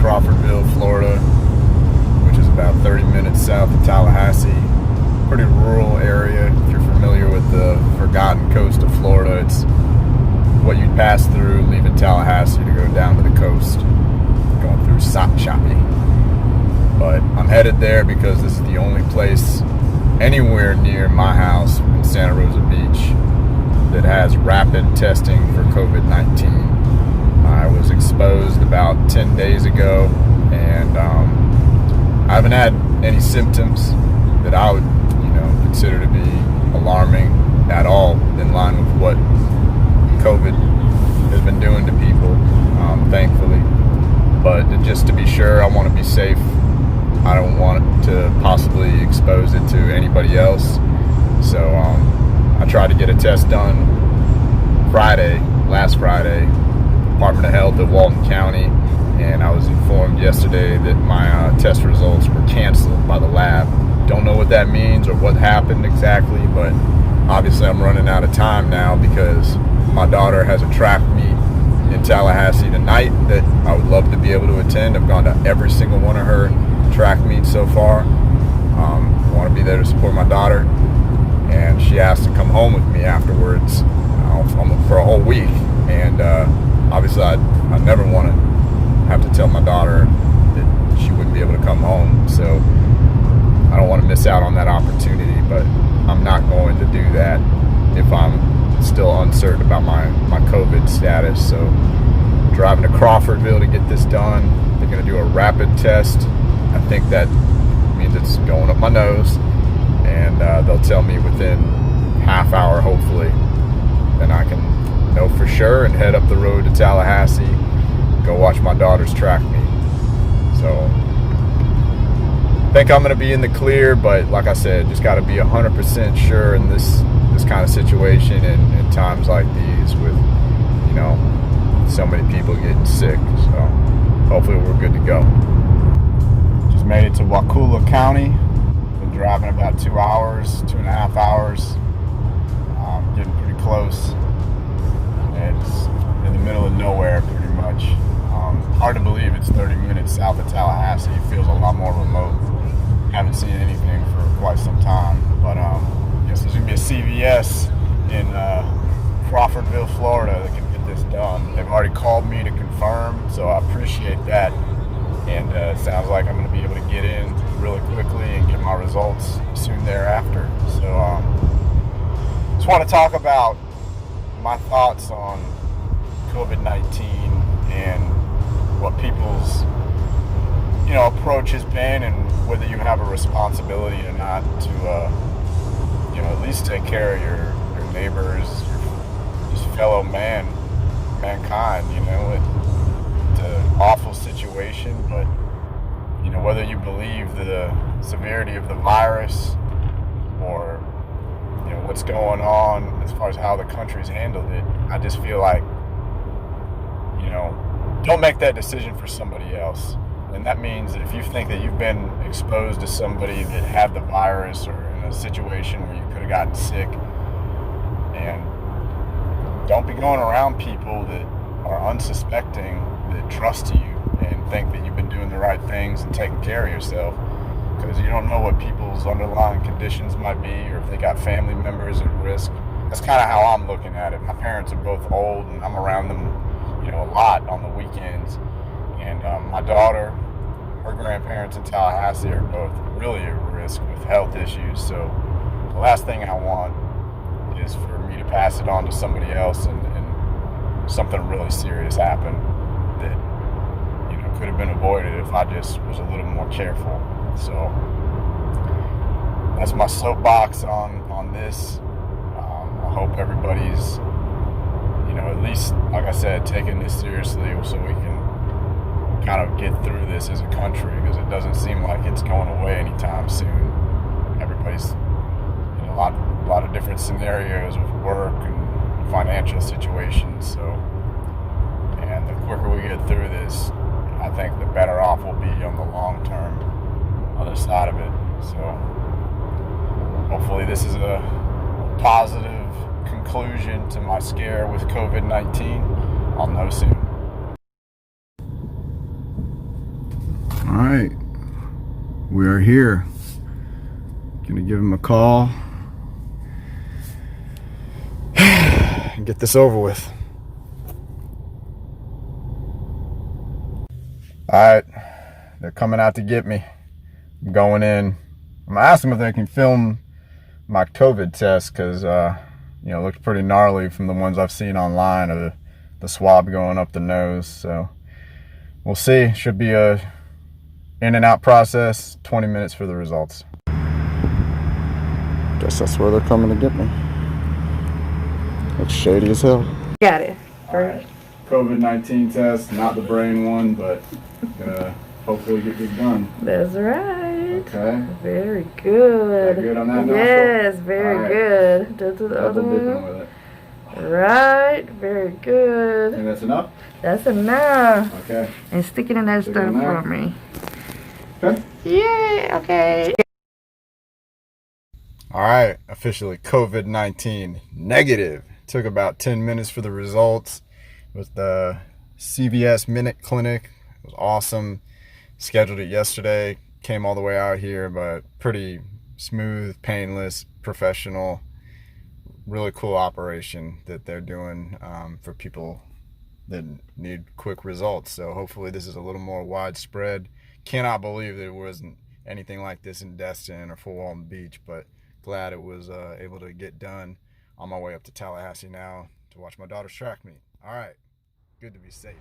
Crawfordville, Florida, which is about 30 minutes south of Tallahassee. Pretty rural area. If you're familiar with the forgotten coast of Florida, it's what you'd pass through leaving Tallahassee to go down to the coast, going through Choppy. But I'm headed there because this is the only place anywhere near my house in Santa Rosa Beach that has rapid testing for COVID-19. I was exposed about 10 days ago, and I haven't had any symptoms that I would, consider to be alarming at all, in line with what COVID has been doing to people, thankfully. But just to be sure, I want to be safe. I don't want to possibly expose it to anybody else. So I tried to get a test done last Friday, Department of Health at Walton County, and I was informed yesterday that my test results were canceled by the lab. Don't know what that means or what happened exactly, but obviously I'm running out of time now because my daughter has a track meet in Tallahassee tonight that I would love to be able to attend. I've gone to every single one of her track meets so far. I want to be there to support my daughter, and she asked to come home with me afterwards for a whole week. And obviously I never want to have to tell my daughter that she wouldn't be able to come home, so I don't want to miss out on that opportunity. But I'm not going to do that if I'm still uncertain about my COVID status. So I'm driving to Crawfordville to get this done. They're going to do a rapid test. I think that means it's going up my nose, and they'll tell me within half hour, hopefully, then I can know for sure and head up the road to Tallahassee, go watch my daughter's track meet. So I think I'm going to be in the clear, but like I said, just got to be 100% sure in this kind of situation and in times like these with, so many people getting sick. So hopefully we're good to go. Just made it to Wakulla County. Been driving about 2.5 hours. Getting pretty close. It's in the middle of nowhere, pretty much. Hard to believe it's 30 minutes south of Tallahassee. It feels a lot more remote. Haven't seen anything for quite some time. But yes, there's going to be a CVS in Crawfordville, Florida that can get this done. They've already called me to confirm, so I appreciate that. And it sounds like I'm going to be able to get in really quickly and get my results soon thereafter. So just want to talk about my thoughts on COVID-19 and what people's approach has been, and whether you have a responsibility or not to at least take care of your neighbors, just fellow mankind. It's an awful situation, but whether you believe the severity of the virus or what's going on as far as how the country's handled it, I just feel like don't make that decision for somebody else. And that means that if you think that you've been exposed to somebody that had the virus, or in a situation where you could have gotten sick, and don't be going around people that are unsuspecting, that trust you and think that you've been doing the right things and taking care of yourself, because you don't know what people's underlying conditions might be, or if they got family members at risk. That's kind of how I'm looking at it. My parents are both old, and I'm around them a lot on the weekends. And my daughter, her grandparents in Tallahassee are both really at risk with health issues. So the last thing I want is for me to pass it on to somebody else and something really serious happen that could have been avoided if I just was a little more careful. So that's my soapbox on this. I hope everybody's at least, like I said, taking this seriously, so we can kind of get through this as a country, because it doesn't seem like it's going away anytime soon. Everybody's in a lot of different scenarios with work and financial situations. So, and the quicker we get through this, I think the better off we'll be on the long term other side of it. So hopefully this is a positive conclusion to my scare with COVID-19. I'll know soon. All right, we are here. Gonna give him a call and get this over with. All right, they're coming out to get me. I'm going in. I'm gonna ask them if they can film my COVID test, because you know, it looks pretty gnarly from the ones I've seen online of the swab going up the nose. So we'll see. Should be a in and out process. 20 minutes for the results. Guess that's where they're coming to get me. Looks shady as hell. Got it. Right. COVID-19 test, not the brain one, but gonna hopefully get this done. That's right. Okay. Very good. That good on that? Yes, very good. Do the other one. With it. Right. Very good. Think that's enough? That's enough. Okay. And stick it in that stuff for me. Okay. Yeah. Okay. All right, officially COVID-19 negative. Took about 10 minutes for the results with the CVS Minute Clinic. It was awesome. Scheduled it yesterday. Came all the way out here, but pretty smooth, painless, professional. Really cool operation that they're doing for people that need quick results. So hopefully this is a little more widespread. Cannot believe there wasn't anything like this in Destin or Fort Walton Beach, but glad it was able to get done. On my way up to Tallahassee now to watch my daughter's track meet. All right, good to be safe.